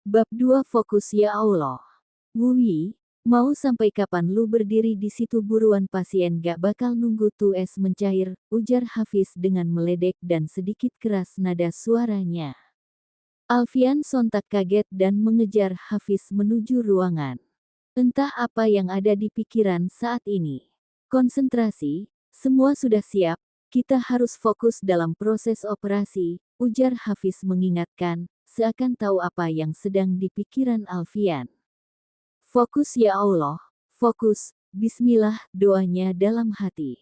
Bab 2 Fokus Ya Allah. Wuyi, mau sampai kapan lu berdiri di situ buruan pasien gak bakal nunggu tuh es mencair, ujar Hafiz dengan meledek dan sedikit keras nada suaranya. Alfian sontak kaget dan mengejar Hafiz menuju ruangan. Entah apa yang ada di pikiran saat ini. Konsentrasi, semua sudah siap, kita harus fokus dalam proses operasi, ujar Hafiz mengingatkan, seakan tahu apa yang sedang di pikiran Alfian. Fokus ya Allah, fokus, bismillah, doanya dalam hati.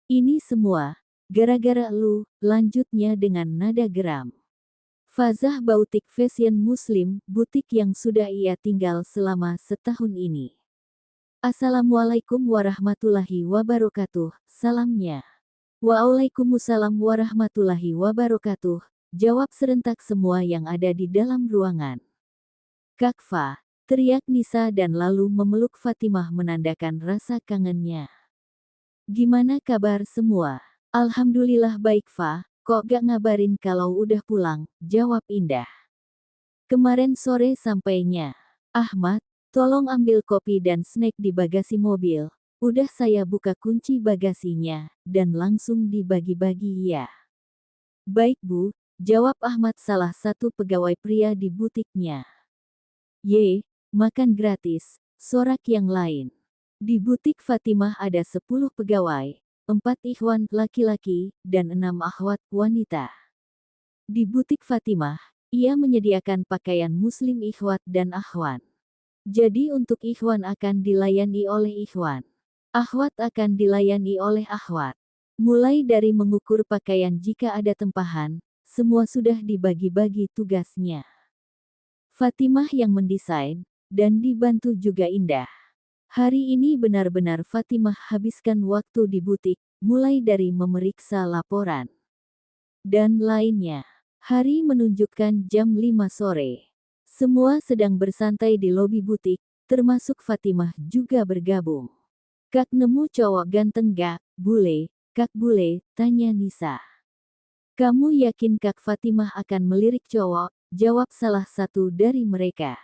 Ini semua, gara-gara lu, lanjutnya dengan nada geram. Fazah Boutique Fashion Muslim, butik yang sudah ia tinggal selama setahun ini. Assalamualaikum warahmatullahi wabarakatuh, salamnya. Waalaikumsalam warahmatullahi wabarakatuh, jawab serentak semua yang ada di dalam ruangan. Kak Fa, teriak Nisa dan lalu memeluk Fatimah menandakan rasa kangennya. Gimana kabar semua? Alhamdulillah baik Fa, kok gak ngabarin kalau udah pulang, jawab Indah. Kemarin sore sampainya. Ahmad, tolong ambil kopi dan snack di bagasi mobil. Udah saya buka kunci bagasinya, dan langsung dibagi-bagi ya. Baik Bu, jawab Ahmad salah satu pegawai pria di butiknya. Ye, makan gratis, sorak yang lain. Di butik Fatimah ada 10 pegawai, 4 ikhwan laki-laki, dan 6 akhwat wanita. Di butik Fatimah, ia menyediakan pakaian muslim ikhwat dan akhwan. Jadi untuk ikhwan akan dilayani oleh ikhwan. Akhwat akan dilayani oleh akhwat. Mulai dari mengukur pakaian jika ada tempahan, semua sudah dibagi-bagi tugasnya. Fatimah yang mendesain, dan dibantu juga Indah. Hari ini benar-benar Fatimah habiskan waktu di butik, mulai dari memeriksa laporan dan lainnya. Hari menunjukkan jam 5 sore. Semua sedang bersantai di lobi butik, termasuk Fatimah juga bergabung. Kak nemu cowok ganteng gak, bule, Kak bule, tanya Nisa. Kamu yakin Kak Fatimah akan melirik cowok, jawab salah satu dari mereka.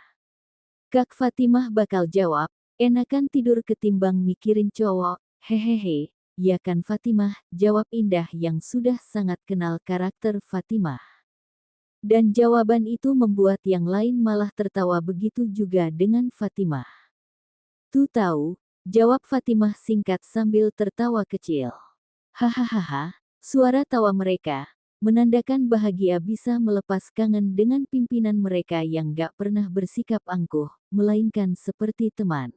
Kak Fatimah bakal jawab, enakan tidur ketimbang mikirin cowok, hehehe, ya kan Fatimah, jawab Indah yang sudah sangat kenal karakter Fatimah. Dan jawaban itu membuat yang lain malah tertawa begitu juga dengan Fatimah. Tuh tahu, jawab Fatimah singkat sambil tertawa kecil. Hahaha, suara tawa mereka, menandakan bahagia bisa melepas kangen dengan pimpinan mereka yang gak pernah bersikap angkuh, melainkan seperti teman.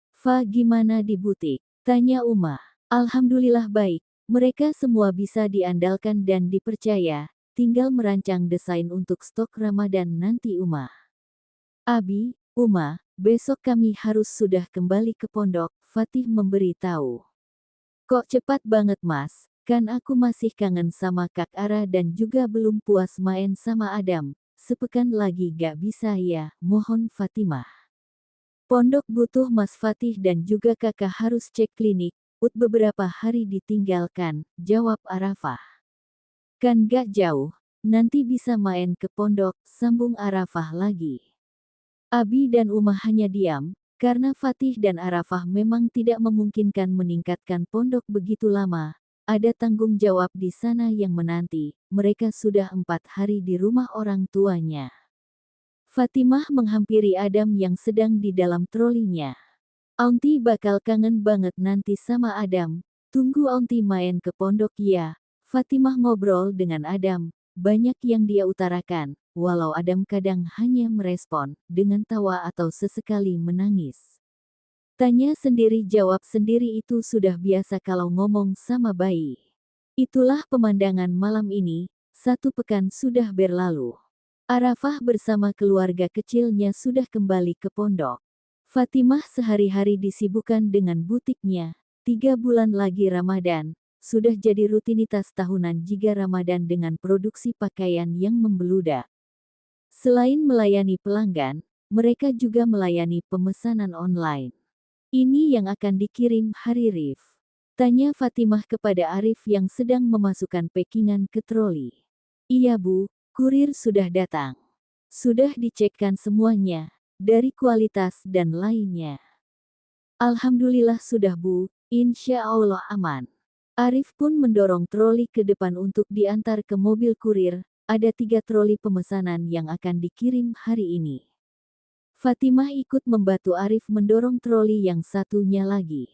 Fa gimana di butik? Tanya Uma. Alhamdulillah baik, mereka semua bisa diandalkan dan dipercaya. Tinggal merancang desain untuk stok Ramadan nanti Uma. Abi, Uma, besok kami harus sudah kembali ke pondok, Fatih memberi tahu. Kok cepat banget Mas, kan aku masih kangen sama Kak Ara dan juga belum puas main sama Adam, sepekan lagi gak bisa ya, mohon Fatimah. Pondok butuh Mas Fatih dan juga kakak harus cek klinik, beberapa hari ditinggalkan, jawab Arafah. Kan gak jauh, nanti bisa main ke pondok, sambung Arafah lagi. Abi dan Umah hanya diam, karena Fatih dan Arafah memang tidak memungkinkan meningkatkan pondok begitu lama. Ada tanggung jawab di sana yang menanti, mereka sudah 4 hari di rumah orang tuanya. Fatimah menghampiri Adam yang sedang di dalam trolinya. Aunty bakal kangen banget nanti sama Adam, tunggu Aunty main ke pondok ya. Fatimah ngobrol dengan Adam, banyak yang dia utarakan, walau Adam kadang hanya merespon, dengan tawa atau sesekali menangis. Tanya sendiri jawab sendiri itu sudah biasa kalau ngomong sama bayi. Itulah pemandangan malam ini, 1 pekan sudah berlalu. Arafah bersama keluarga kecilnya sudah kembali ke pondok. Fatimah sehari-hari disibukkan dengan butiknya, 3 bulan lagi Ramadan. Sudah jadi rutinitas tahunan jika Ramadan dengan produksi pakaian yang membeludak. Selain melayani pelanggan, mereka juga melayani pemesanan online. Ini yang akan dikirim hari Rif. Tanya Fatimah kepada Arif yang sedang memasukkan packingan ke troli. Iya Bu, kurir sudah datang. Sudah dicekkan semuanya, dari kualitas dan lainnya. Alhamdulillah sudah Bu, insya Allah aman. Arif pun mendorong troli ke depan untuk diantar ke mobil kurir. Ada 3 troli pemesanan yang akan dikirim hari ini. Fatimah ikut membantu Arif mendorong troli yang satunya lagi.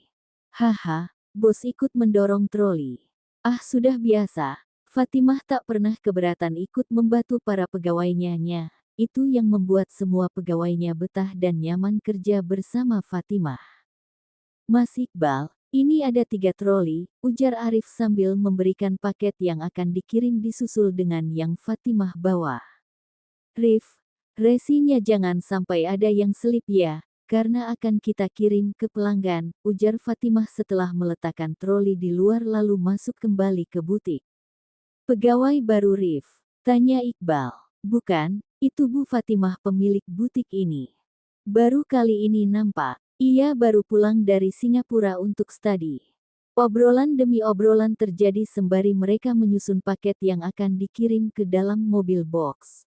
Haha, bos ikut mendorong troli. Ah sudah biasa, Fatimah tak pernah keberatan ikut membantu para pegawainya. Itu yang membuat semua pegawainya betah dan nyaman kerja bersama Fatimah. Mas Iqbal, ini ada 3 troli, ujar Arif sambil memberikan paket yang akan dikirim disusul dengan yang Fatimah bawa. Rif, resinya jangan sampai ada yang selip ya, karena akan kita kirim ke pelanggan, ujar Fatimah setelah meletakkan troli di luar lalu masuk kembali ke butik. Pegawai baru Rif, tanya Iqbal. Bukan, itu Bu Fatimah pemilik butik ini. Baru kali ini nampak, ia baru pulang dari Singapura untuk studi. Obrolan demi obrolan terjadi sembari mereka menyusun paket yang akan dikirim ke dalam mobil box.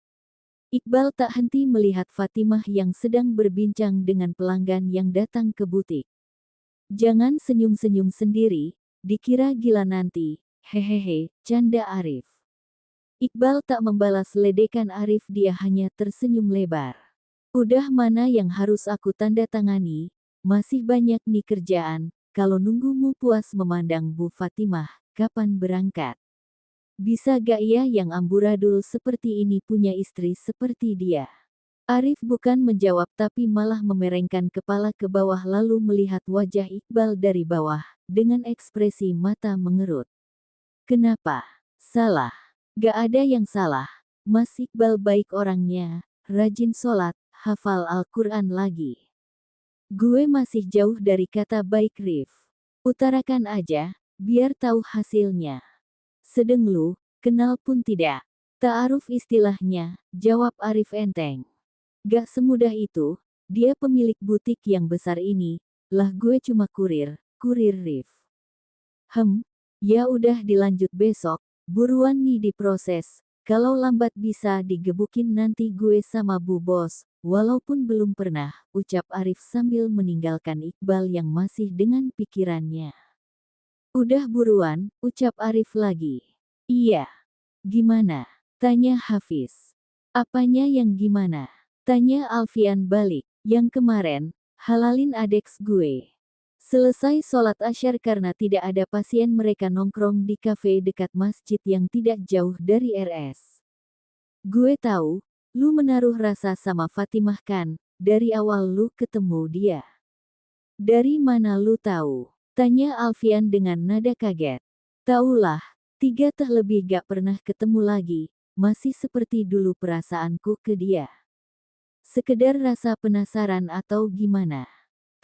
Iqbal tak henti melihat Fatimah yang sedang berbincang dengan pelanggan yang datang ke butik. Jangan senyum-senyum sendiri, dikira gila nanti, hehehe, canda Arif. Iqbal tak membalas ledekan Arif, dia hanya tersenyum lebar. Udah mana yang harus aku tanda tangani, masih banyak nih kerjaan, kalau nunggumu puas memandang Bu Fatimah, kapan berangkat? Bisa gak ya yang amburadul seperti ini punya istri seperti dia? Arif bukan menjawab tapi malah memerengkan kepala ke bawah lalu melihat wajah Iqbal dari bawah, dengan ekspresi mata mengerut. Kenapa? Salah. Gak ada yang salah. Mas Iqbal baik orangnya, rajin sholat, hafal Al-Quran lagi. Gue masih jauh dari kata baik Rif. Utarakan aja, biar tahu hasilnya. Sedeng lu, kenal pun tidak. Ta'aruf istilahnya, jawab Arif enteng. Gak semudah itu, dia pemilik butik yang besar ini, lah gue cuma kurir Rif. Ya udah dilanjut besok, buruan nih diproses, kalau lambat bisa digebukin nanti gue sama Bu Bos, walaupun belum pernah, ucap Arif sambil meninggalkan Iqbal yang masih dengan pikirannya. Udah buruan, ucap Arif lagi. Iya. Gimana? Tanya Hafiz. Apanya yang gimana? Tanya Alfian balik. Yang kemarin, halalin adeks gue. Selesai sholat asyar karena tidak ada pasien mereka nongkrong di kafe dekat masjid yang tidak jauh dari RS. Gue tahu, lu menaruh rasa sama Fatimah kan, dari awal lu ketemu dia. Dari mana lu tahu? Tanya Alfian dengan nada kaget. Taulah, 3 teh lebih gak pernah ketemu lagi, masih seperti dulu perasaanku ke dia. Sekedar rasa penasaran atau gimana?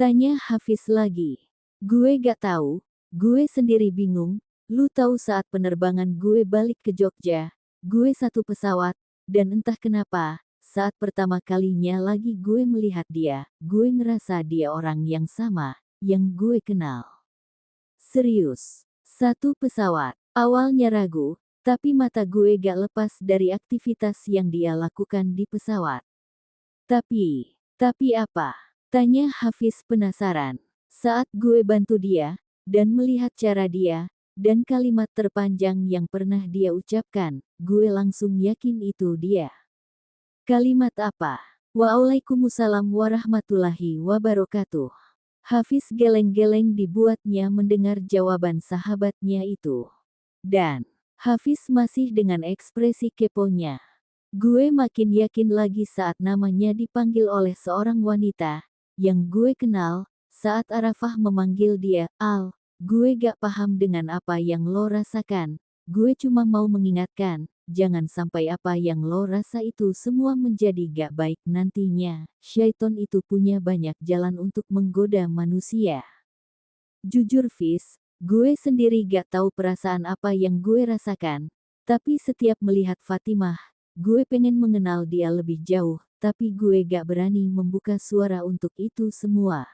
Tanya Hafiz lagi. Gue gak tahu, gue sendiri bingung, lu tahu saat penerbangan gue balik ke Jogja, gue satu pesawat, dan entah kenapa, saat pertama kalinya lagi gue melihat dia, gue ngerasa dia orang yang sama, yang gue kenal. Serius, satu pesawat, awalnya ragu, tapi mata gue gak lepas dari aktivitas yang dia lakukan di pesawat. Tapi apa? Tanya Hafiz penasaran. Saat gue bantu dia, dan melihat cara dia, dan kalimat terpanjang yang pernah dia ucapkan, gue langsung yakin itu dia. Kalimat apa? Waalaikumsalam warahmatullahi wabarakatuh. Hafiz geleng-geleng dibuatnya mendengar jawaban sahabatnya itu. Dan, Hafiz masih dengan ekspresi keponya. Gue makin yakin lagi saat namanya dipanggil oleh seorang wanita, yang gue kenal, saat Arafah memanggil dia, Al, gue gak paham dengan apa yang lo rasakan, gue cuma mau mengingatkan, jangan sampai apa yang lo rasa itu semua menjadi gak baik nantinya, syaiton itu punya banyak jalan untuk menggoda manusia. Jujur Fis, gue sendiri gak tahu perasaan apa yang gue rasakan, tapi setiap melihat Fatimah, gue pengen mengenal dia lebih jauh, tapi gue gak berani membuka suara untuk itu semua.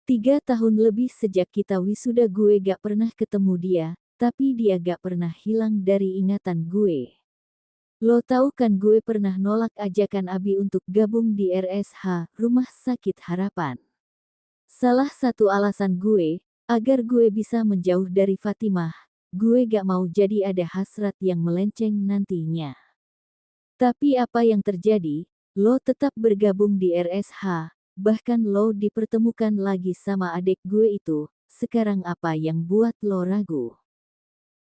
3 tahun lebih sejak kita wisuda gue gak pernah ketemu dia, tapi dia gak pernah hilang dari ingatan gue. Lo tahu kan gue pernah nolak ajakan Abi untuk gabung di RSH, Rumah Sakit Harapan. Salah satu alasan gue, agar gue bisa menjauh dari Fatimah. Gue gak mau jadi ada hasrat yang melenceng nantinya. Tapi apa yang terjadi? Lo tetap bergabung di RSH, bahkan lo dipertemukan lagi sama adik gue itu. Sekarang apa yang buat lo ragu?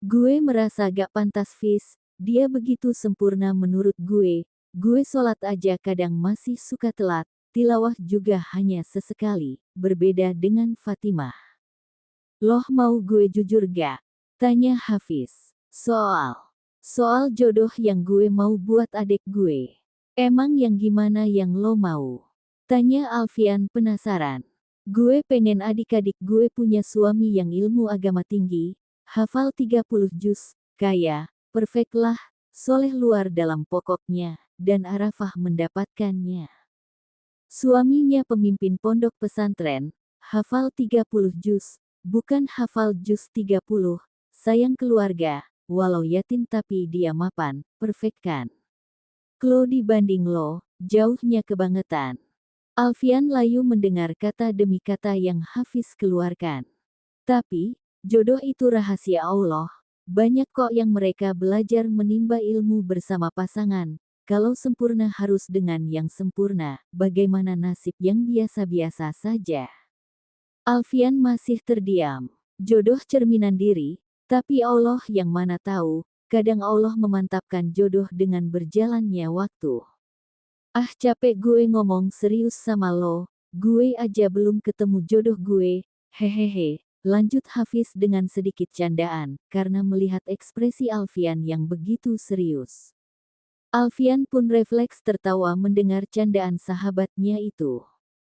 Gue merasa gak pantas Fis, dia begitu sempurna menurut gue. Gue sholat aja kadang masih suka telat, tilawah juga hanya sesekali, berbeda dengan Fatimah. Loh mau gue jujur gak? Tanya Hafiz. Soal jodoh yang gue mau buat adik gue. Emang yang gimana yang lo mau? Tanya Alfian penasaran. Gue pengen adik-adik gue punya suami yang ilmu agama tinggi, hafal 30 juz, kaya, perfect lah, soleh luar dalam pokoknya, dan Arafah mendapatkannya. Suaminya pemimpin pondok pesantren, hafal 30 juz, bukan hafal juz 30, sayang keluarga, walau yatim tapi dia mapan, perfect kan. Klo dibanding lo, jauhnya kebangetan. Alfian layu mendengar kata demi kata yang Hafiz keluarkan. Tapi, jodoh itu rahasia Allah. Banyak kok yang mereka belajar menimba ilmu bersama pasangan. Kalau sempurna harus dengan yang sempurna, bagaimana nasib yang biasa-biasa saja? Alfian masih terdiam. Jodoh cerminan diri, tapi Allah yang mana tahu, kadang Allah memantapkan jodoh dengan berjalannya waktu. Ah capek gue ngomong serius sama lo, gue aja belum ketemu jodoh gue, hehehe, lanjut Hafiz dengan sedikit candaan, karena melihat ekspresi Alfian yang begitu serius. Alfian pun refleks tertawa mendengar candaan sahabatnya itu.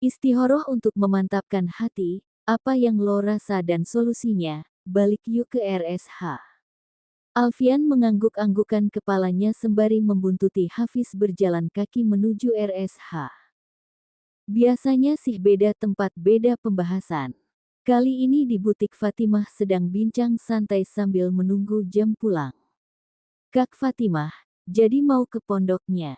Istikharah untuk memantapkan hati, apa yang lo rasa dan solusinya, balik yuk ke RSH. Alfian mengangguk-anggukan kepalanya sembari membuntuti Hafiz berjalan kaki menuju RSH. Biasanya sih beda tempat beda pembahasan. Kali ini di butik Fatimah sedang bincang santai sambil menunggu jam pulang. Kak Fatimah, jadi mau ke pondoknya?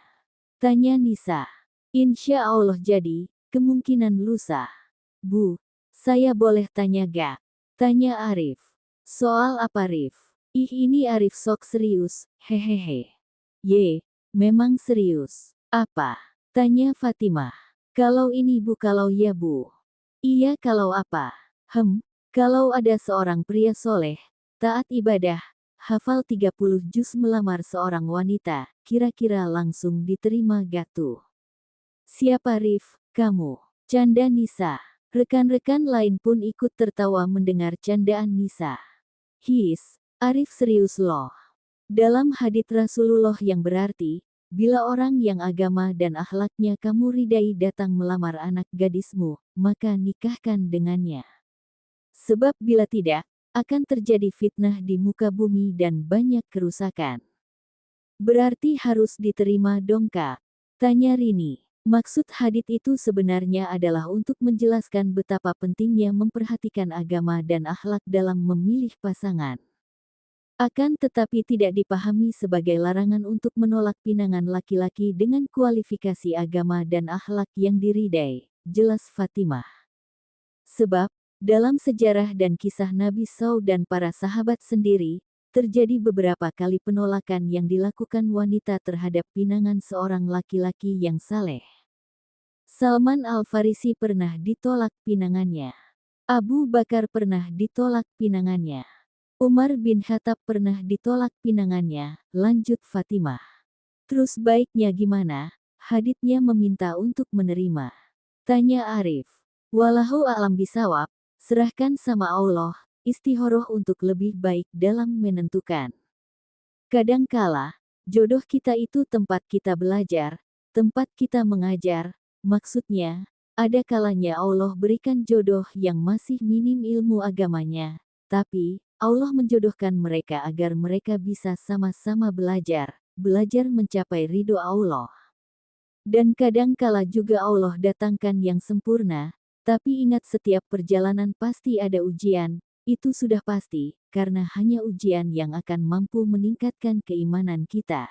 Tanya Nisa. Insya Allah jadi, kemungkinan lusa. Bu, saya boleh tanya gak? Tanya Arif. Soal apa Rif? Ih ini Arif sok serius, hehehe. Ye, memang serius. Apa? Tanya Fatimah. Kalau ini bu kalau ya bu. Iya kalau apa? Kalau ada seorang pria soleh, taat ibadah, hafal 30 juz melamar seorang wanita, kira-kira langsung diterima gak tuh? Siapa Rif, kamu? Canda Nisa. Rekan-rekan lain pun ikut tertawa mendengar candaan Nisa. His, Arif serius loh. Dalam hadits Rasulullah yang berarti, bila orang yang agama dan akhlaknya kamu ridai datang melamar anak gadismu, maka nikahkan dengannya. Sebab bila tidak, akan terjadi fitnah di muka bumi dan banyak kerusakan. Berarti harus diterima dong kak? Tanya Rini. Maksud hadits itu sebenarnya adalah untuk menjelaskan betapa pentingnya memperhatikan agama dan akhlak dalam memilih pasangan. Akan tetapi tidak dipahami sebagai larangan untuk menolak pinangan laki-laki dengan kualifikasi agama dan akhlak yang diridai, jelas Fatimah. Sebab, dalam sejarah dan kisah Nabi SAW dan para sahabat sendiri, terjadi beberapa kali penolakan yang dilakukan wanita terhadap pinangan seorang laki-laki yang saleh. Salman Al-Farisi pernah ditolak pinangannya. Abu Bakar pernah ditolak pinangannya. Umar bin Khattab pernah ditolak pinangannya, lanjut Fatimah. Terus baiknya gimana? Haditsnya meminta untuk menerima. Tanya Arif. Wallahu a'lam bisawab, serahkan sama Allah, istikharah untuk lebih baik dalam menentukan. Kadangkala, jodoh kita itu tempat kita belajar, tempat kita mengajar, maksudnya, ada kalanya Allah berikan jodoh yang masih minim ilmu agamanya, tapi, Allah menjodohkan mereka agar mereka bisa sama-sama belajar mencapai ridho Allah. Dan kadangkala juga Allah datangkan yang sempurna, tapi ingat setiap perjalanan pasti ada ujian, itu sudah pasti, karena hanya ujian yang akan mampu meningkatkan keimanan kita.